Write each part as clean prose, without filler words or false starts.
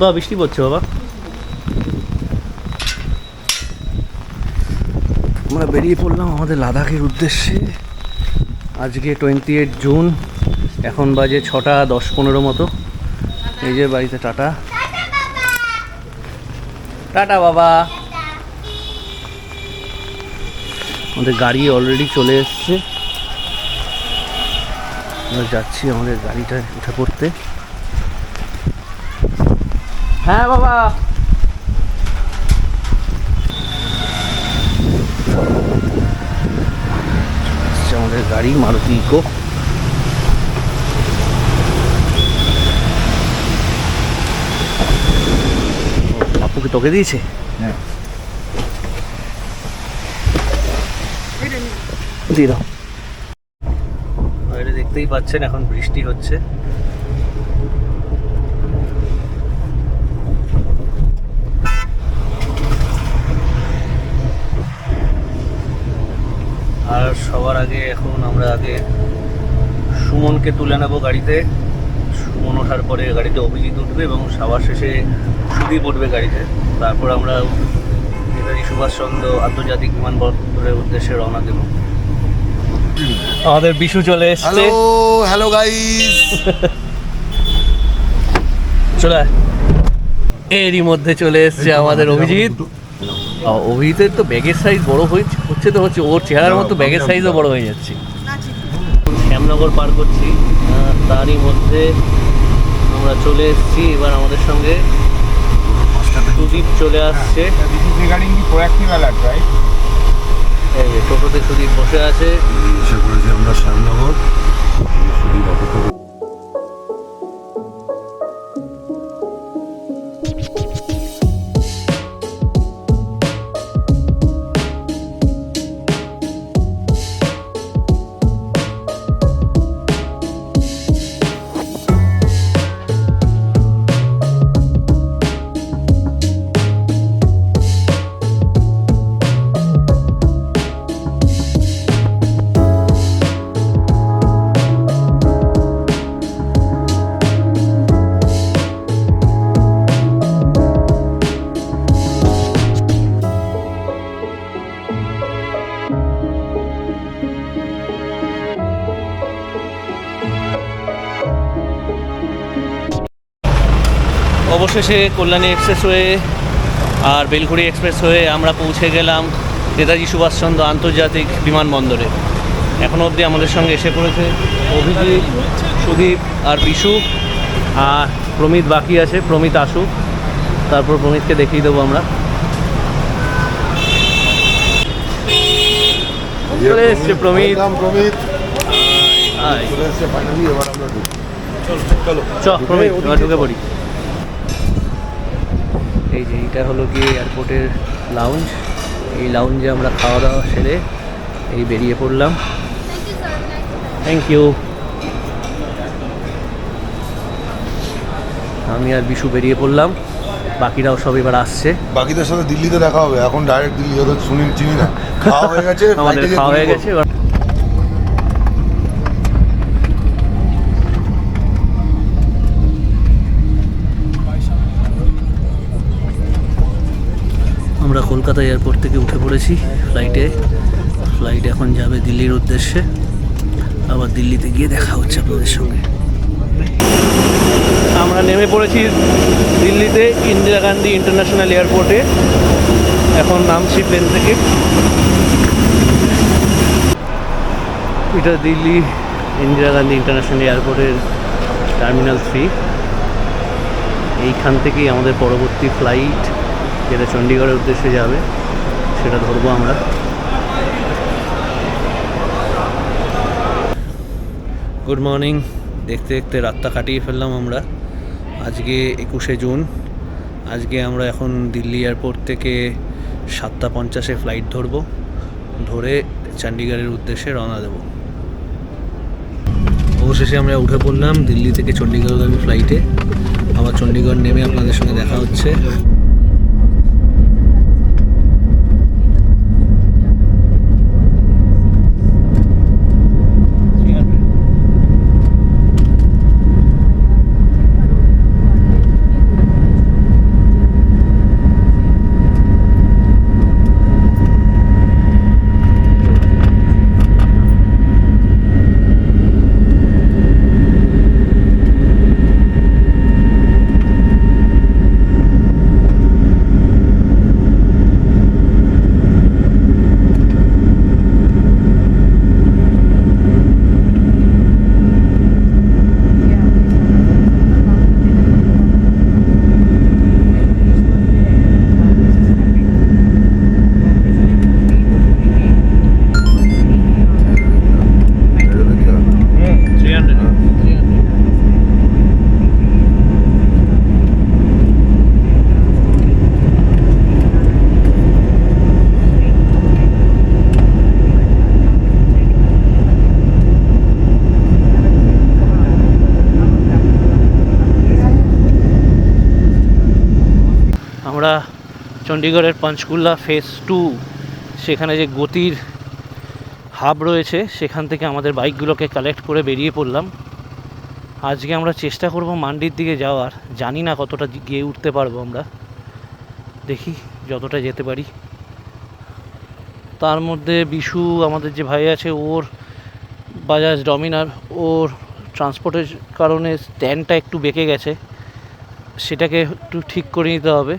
বা বৃষ্টি পড়ছে বাবা। আমরা বেরিয়ে পড়লাম আমাদের লাদাখের উদ্দেশ্যে। আজকে 28 জুন, এখন বাজে 6টা 10-15 মতো। এই যে বাড়িতে টাটা টাটা বাবা। আমাদের গাড়ি অলরেডি চলে এসছে, আমরা যাচ্ছি আমাদের গাড়িটা উঠে পড়তে। হ্যাঁ বাবা, আমাদের গাড়ি মারুতি ইকো। আপুকে তোকে দিয়েছে? হ্যাঁ, দিয়ে দাও। বাইরে দেখতেই পাচ্ছেন এখন বৃষ্টি হচ্ছে। আর সবার আগে এখন আমরা সুমনকে তুলে নেবো গাড়িতে। সুমন ওঠার পরে গাড়িতে অভিজিৎ উঠবে এবং সবার শেষে সুদীপ উঠবে গাড়িতে। তারপর আমরা নেতাজি সুভাষচন্দ্র আন্তর্জাতিক বিমানবন্দরের উদ্দেশ্যে রওনা দেব। আমাদের বিশু চলে এসছে। হ্যালো গাইস, চলে এরই মধ্যে চলে এসছে আমাদের অভিজিৎ। অভিজিতের তো ব্যাগের সাইজ বড় হচ্ছে তো হচ্ছে, ওর চেহারার মতো ব্যাগের সাইজও বড় হয়ে যাচ্ছে। শ্যামনগর পার করছি, তারই মধ্যে আমরা চলে এসেছি। এবার আমাদের সঙ্গে সুদীপ চলে আসছে। টোটোতে সুদীপ বসে আছে। এসে পড়েছি আমরা শ্যামনগর। সুদীপ অপেক্ষা। অবশেষে কল্যাণী এক্সপ্রেসওয়ে আর বেলঘড়ি এক্সপ্রেসওয়ে আমরা পৌঁছে গেলাম নেতাজি সুভাষচন্দ্র আন্তর্জাতিক বিমানবন্দরে। এখনও অবধি আমাদের সঙ্গে এসে পড়েছে অভিজিৎ, সুদীপ আর বিশু, আর প্রমিত বাকি আছে। প্রমিত আসুক, তারপর প্রমিতকে দেখিয়ে দেবো আমরা। চলে এসছে প্রমিত। প্রমিত এবার ঢুকে পড়ি। এই যে এইটা হলো গিয়ে এয়ারপোর্টের লাউঞ্জ। এই লাউঞ্জে আমরা খাওয়া দাওয়া সেরে এই বেরিয়ে পড়লাম। Thank you. আমি আর বিশু বেরিয়ে পড়লাম, বাকিরাও সব এবার আসছে। বাকিদের সাথে দিল্লিতে দেখা হবে। এখন ডাইরেক্ট দিল্লি, ওদের চিনি না। খাওয়া হয়ে গেছে, আমাদের খাওয়া হয়ে গেছে। আমরা কলকাতা এয়ারপোর্ট থেকে উঠে পড়েছি ফ্লাইট এখন যাবে দিল্লির উদ্দেশ্যে। আবার দিল্লিতে গিয়ে দেখা হচ্ছে আপনাদের সঙ্গে। আমরা নেমে পড়েছি দিল্লিতে ইন্দিরা গান্ধী ইন্টারন্যাশনাল এয়ারপোর্টে। এখন নামছি প্লেন থেকে। এটা দিল্লি ইন্দিরা গান্ধী ইন্টারন্যাশনাল এয়ারপোর্টের টার্মিনাল 3। এইখান থেকেই আমাদের পরবর্তী ফ্লাইট যেটা চণ্ডীগড়ের উদ্দেশ্যে যাবে সেটা ধরবো আমরা। Good morning. দেখতে দেখতে রাতটা কাটিয়ে ফেললাম আমরা। আজকে 21শে জুন। আজকে আমরা এখন দিল্লি এয়ারপোর্ট থেকে 7:50 ফ্লাইট ধরে চণ্ডীগড়ের উদ্দেশ্যে রওনা দেব। অবশেষে আমরা উঠে পড়লাম দিল্লি থেকে চণ্ডীগড়গামী ফ্লাইটে। আবার চণ্ডীগড় নেমে আপনাদের সঙ্গে দেখা হচ্ছে। আমরা চণ্ডীগড়ের পঞ্চকুলা ফেজ 2 সেখানে যে গতির হাব রয়েছে সেখান থেকে আমাদের বাইকগুলোকে কালেক্ট করে বেরিয়ে পড়লাম। আজকে আমরা চেষ্টা করব মান্ডির দিকে যাওয়ার, জানি না কতটা গিয়ে উঠতে পারবো আমরা, দেখি যতটা যেতে পারি। তার মধ্যে বিশু আমাদের যে ভাই আছে, ওর বাজাজ ডমিনার, ওর ট্রান্সপোর্টের কারণে স্ট্যান্ডটা একটু বেঁকে গেছে, সেটাকে একটু ঠিক করে নিতে হবে।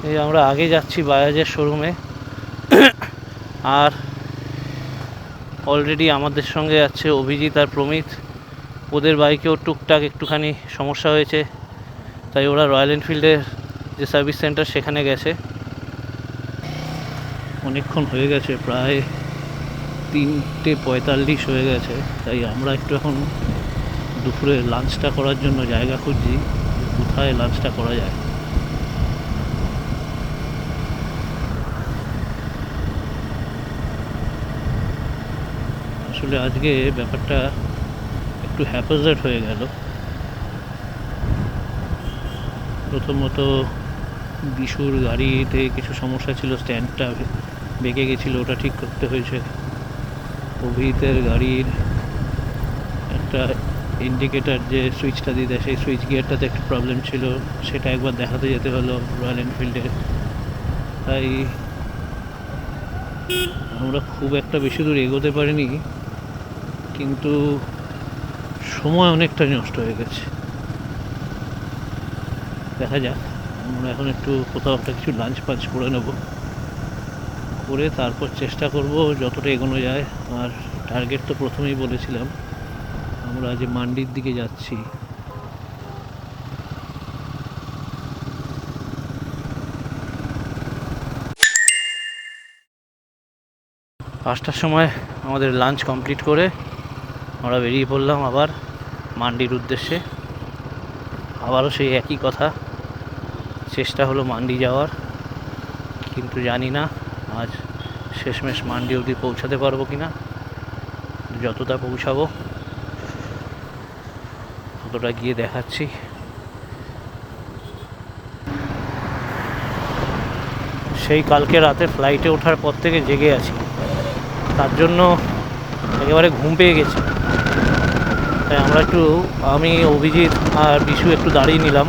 এই আমরা আগে যাচ্ছি বাজাজের শোরুমে, আর অলরেডি আমাদের সঙ্গে যাচ্ছে অভিজিৎ আর প্রমিত। ওদের বাইকেও টুকটাক একটুখানি সমস্যা হয়েছে, তাই ওরা রয়্যাল এনফিল্ডের যে সার্ভিস সেন্টার সেখানে গেছে। অনেকক্ষণ হয়ে গেছে, প্রায় 3:45 হয়ে গেছে, তাই আমরা একটু এখন দুপুরে লাঞ্চটা করার জন্য জায়গা খুঁজছি, কোথায় লাঞ্চটা করা যায়। আসলে আজকে ব্যাপারটা একটু হ্যাপাজেড হয়ে গেল। প্রথমত বিশুর গাড়িতে কিছু সমস্যা ছিল, স্ট্যান্ডটা বেঁকে গেছিলো, ওটা ঠিক করতে হয়েছে। অভিজিতের গাড়ির একটা ইন্ডিকেটার যে সুইচটা দিয়ে দেয়, সেই সুইচ গিয়ারটাতে একটু প্রবলেম ছিল, সেটা একবার দেখাতে যেতে হলো রয়্যাল এনফিল্ডে। তাই আমরা খুব একটা বেশি দূর এগোতে পারিনি, কিন্তু সময় অনেকটা নষ্ট হয়ে গেছে। দেখা যাক, আমরা এখন একটু কোথাও একটা কিছু লাঞ্চ ফাঞ্চ করে নেব, করে তারপর চেষ্টা করব যতটা এগোনো যায়। আর টার্গেট তো প্রথমেই বলেছিলাম, আমরা যে মান্ডির দিকে যাচ্ছি। পাঁচটার সময় আমাদের লাঞ্চ কমপ্লিট করে আমরা বেরিয়ে পড়লাম আবার মান্ডির উদ্দেশ্যে। আবারও সেই একই কথা, চেষ্টা হলো মান্ডি যাওয়ার, কিন্তু জানি না আজ শেষমেশ মান্ডি অবধি পৌঁছাতে পারবো কি না। যতটা পৌঁছাবো ততটা গিয়ে দেখাচ্ছি। সেই কালকে রাতে ফ্লাইটে ওঠার পর থেকে জেগে আছি, তার জন্য একেবারে ঘুম পেয়ে গেছি। তাই আমরা একটু, আমি অভিজিৎ আর বিশু একটু দাঁড়িয়ে নিলাম।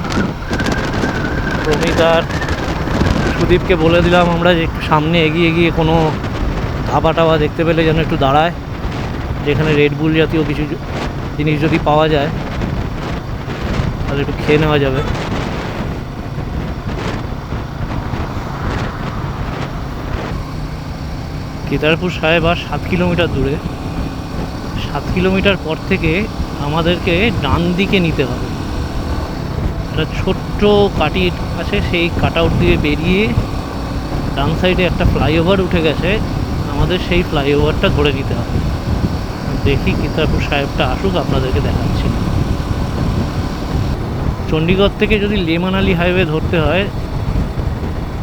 প্রমিত আর সুদীপকে বলে দিলাম আমরা যে একটু সামনে এগিয়ে গিয়ে কোনো ধাবা টাবা দেখতে পেলে যেন একটু দাঁড়ায়, যেখানে রেডবুল জাতীয় কিছু জিনিস যদি পাওয়া যায় তাহলে একটু খেয়ে নেওয়া যাবে। কেদারপুর সাহেব আর 7 কিলোমিটার দূরে। 7 কিলোমিটার পর থেকে আমাদেরকে ডান দিকে নিতে হবে। একটা ছোট্ট কাটি আছে, সেই কাট আউট দিয়ে বেরিয়ে ডান সাইডে একটা ফ্লাইওভার উঠে গেছে, আমাদের সেই ফ্লাইওভারটা ধরে নিতে হবে। দেখি কেদারপুর সাহেবটা আসুক, আপনাদেরকে দেখাচ্ছি। চণ্ডীগড় থেকে যদি লে মানালি হাইওয়ে ধরতে হয়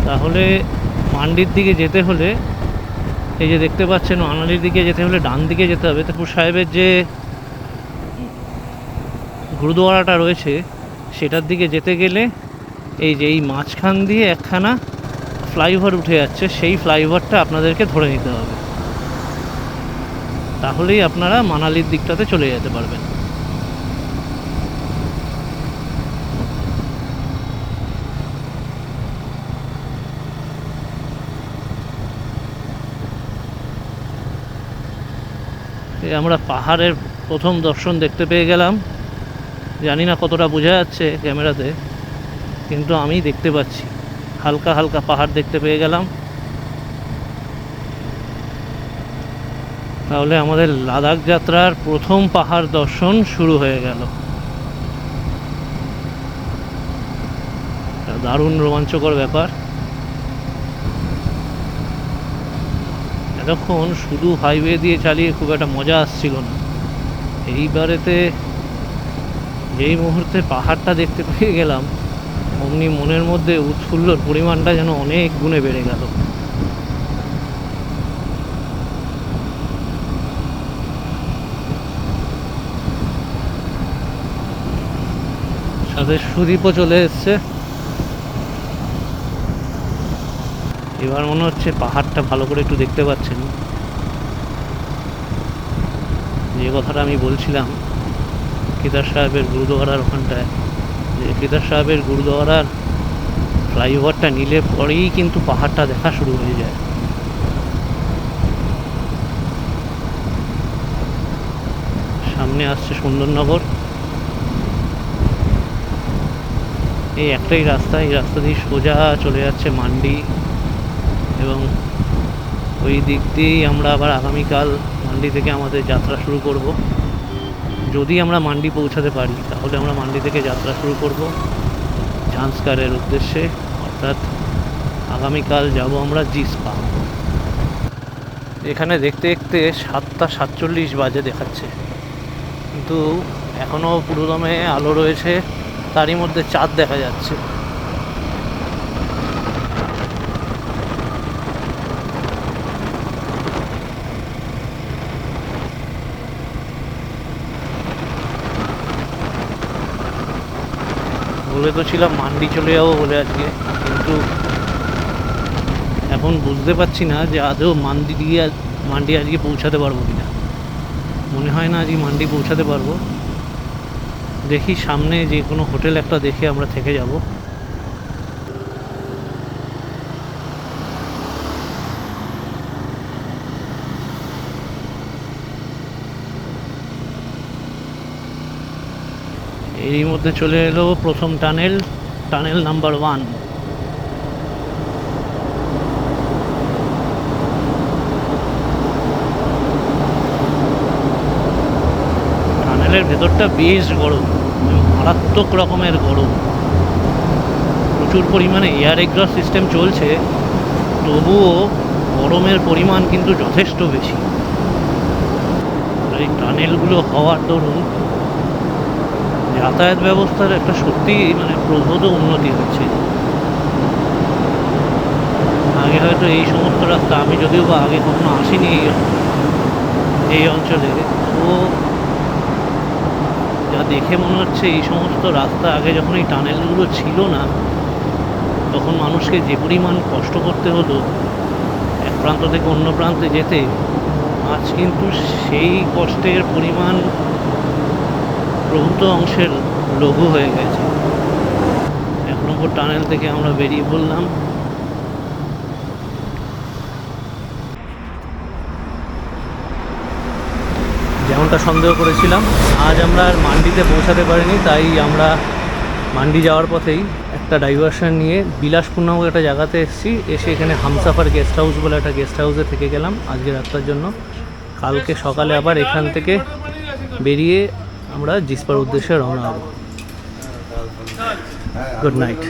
তাহলে মান্ডির দিকে যেতে হলে, এই যে দেখতে পাচ্ছেন মানালির দিকে যেতে হলে ডান দিকে যেতে হবে। কেদারপুর সাহেবের যে গুরুদুয়ারাটা রয়েছে সেটার দিকে যেতে গেলে এই যে এই মাঝখান দিয়ে একখানা ফ্লাইওভার উঠে যাচ্ছে, সেই ফ্লাইওভারটা আপনাদেরকে ধরে নিতে হবে, তাহলেই আপনারা মানালির দিকটাতে চলে যেতে পারবেন। আমরা পাহাড়ের প্রথম দর্শন দেখতে পেয়ে গেলাম। জানি না কতটা বোঝা যাচ্ছে ক্যামেরাতে, কিন্তু আমি দেখতে পাচ্ছি, হালকা হালকা পাহাড় দেখতে পেয়ে গেলাম। তাহলে আমাদের লাদাখ যাত্রার প্রথম পাহাড় দর্শন শুরু হয়ে গেল। দারুণ রোমাঞ্চকর ব্যাপার। এতক্ষণ শুধু হাইওয়ে দিয়ে চালিয়ে খুব একটা মজা আসছিল না, এইবারেতে যেই মুহূর্তে পাহাড়টা দেখতে পেয়ে গেলাম অমনি মনের মধ্যে উৎফুল্লর পরিমাণটা যেন অনেক গুণে বেড়ে গেল। সাথে সুদীপও চলে এসছে। এবার মনে হচ্ছে পাহাড়টা ভালো করে একটু দেখতে পাচ্ছেন। যে কথাটা আমি বলছিলাম কেদার সাহেবের গুরুদুয়ারার ওখানটায়, যে কেদার সাহেবের গুরুদুয়ারার ফ্লাইওভারটা নিলে পরেই কিন্তু পাহাড়টা দেখা শুরু হয়ে যায়। সামনে আসছে সুন্দরনগর। এই একটাই রাস্তা, এই রাস্তা দিয়ে সোজা চলে যাচ্ছে মান্ডি, এবং ওই দিক দিয়েই আমরা আবার আগামীকাল মান্ডি থেকে আমাদের যাত্রা শুরু করব। যদি আমরা মান্ডি পৌঁছাতে পারি তাহলে আমরা মান্ডি থেকে যাত্রা শুরু করব ঝাঁসকারের উদ্দেশ্যে, অর্থাৎ আগামীকাল যাব আমরা জিসপা। এখানে দেখতে দেখতে 7:47 বাজে দেখাচ্ছে, কিন্তু এখনও পুরোদমে আলো রয়েছে, তারই মধ্যে চাঁদ দেখা যাচ্ছে। বলে তো ছিলাম মান্ডি চলে যাবো বলে আজকে, কিন্তু এখন বুঝতে পারছি না যে আদৌ মান্ডি আজকে পৌঁছাতে পারবো কিনা। মনে হয় না আজকে মান্ডি পৌঁছাতে পারবো। দেখি সামনে যে কোনো হোটেল একটা দেখে আমরা থেকে যাব। এরই মধ্যে চলে এলো প্রথম টানেল নাম্বার 1। টানেলের ভেতরটা বেশ গরম, মারাত্মক রকমের গরম। প্রচুর পরিমাণে এয়ার এক্সস্ট সিস্টেম চলছে, তবুও গরমের পরিমাণ কিন্তু যথেষ্ট বেশি। এই টানেলগুলো হওয়ার দরুন যাতায়াত ব্যবস্থার একটা সত্যি মানে প্রভূত উন্নতি হচ্ছে। আগে হয়তো এই সমস্ত রাস্তা, আমি যদিও বা আগে কখনো আসিনি এই অঞ্চলে, তো যা দেখে মনে হচ্ছে এই সমস্ত রাস্তা আগে যখন এই টানেলগুলো ছিল না তখন মানুষকে যে পরিমাণ কষ্ট করতে হতো এক প্রান্ত থেকে অন্য প্রান্তে যেতে, আজ কিন্তু সেই কষ্টের পরিমাণ প্রভূত অংশের লঘু হয়ে গেছে। 1 নম্বর টানেল থেকে আমরা বেরিয়ে পড়লাম। যেমনটা সন্দেহ করেছিলাম, আজ আমরা আর মান্ডিতে পৌঁছাতে পারিনি, তাই আমরা মান্ডি যাওয়ার পথেই একটা ডাইভারশন নিয়ে বিলাসপুর নামক একটা জায়গাতে এসে এখানে হামসাফার গেস্ট হাউস বলে একটা গেস্ট হাউসে থেকে গেলাম আজকে রাতটার জন্য। কালকে সকালে আবার এখান থেকে বেরিয়ে আমরা জিসপার উদ্দেশ্যে রওনা হব। Good night.